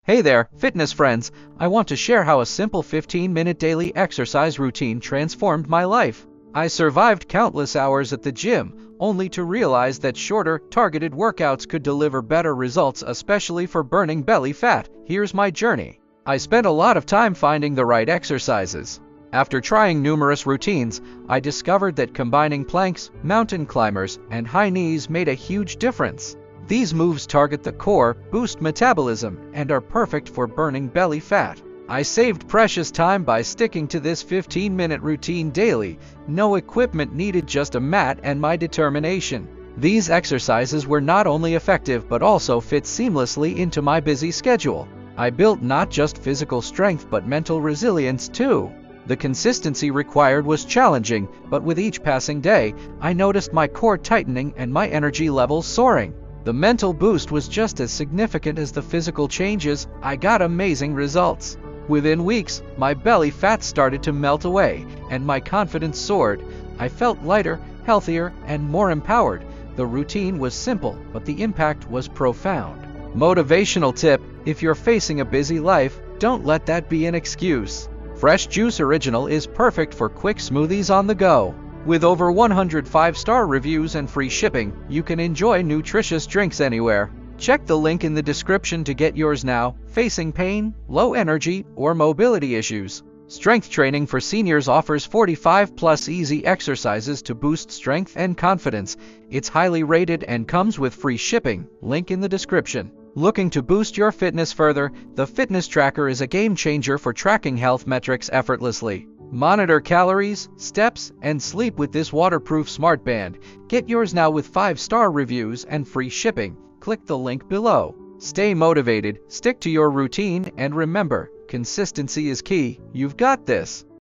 Hey there, fitness friends! I want to share how a simple 15-minute daily exercise routine transformed my life. I survived countless hours at the gym, only to realize that shorter, targeted workouts could deliver better results, especially for burning belly fat. Here's my journey. I spent a lot of time finding the right exercises. After trying numerous routines, I discovered that combining planks, mountain climbers, and high knees made a huge difference. These moves target the core, boost metabolism, and are perfect for burning belly fat. I saved precious time by sticking to this 15-minute routine daily. No equipment needed, just a mat and my determination. These exercises were not only effective but also fit seamlessly into my busy schedule. I built not just physical strength but mental resilience too. The consistency required was challenging, but with each passing day, I noticed my core tightening and my energy levels soaring. The mental boost was just as significant as the physical changes. I got amazing results. Within weeks, my belly fat started to melt away, and my confidence soared. I felt lighter, healthier, and more empowered. The routine was simple, but the impact was profound. Motivational tip: if you're facing a busy life, don't let that be an excuse. Fresh Juice Original is perfect for quick smoothies on the go. With over 100 5-star reviews and free shipping, you can enjoy nutritious drinks anywhere. Check the link in the description to get yours now. Facing pain, low energy, or mobility issues, Strength Training for Seniors offers 45+ easy exercises to boost strength and confidence. It's highly rated and comes with free shipping. Link in the description. Looking to boost your fitness further? The Fitness Tracker is a game changer for tracking health metrics effortlessly. Monitor calories, steps, and sleep with this waterproof smart band. Get yours now with 5-star reviews and free shipping. Click the link below. Stay motivated, stick to your routine, and remember, consistency is key. You've got this.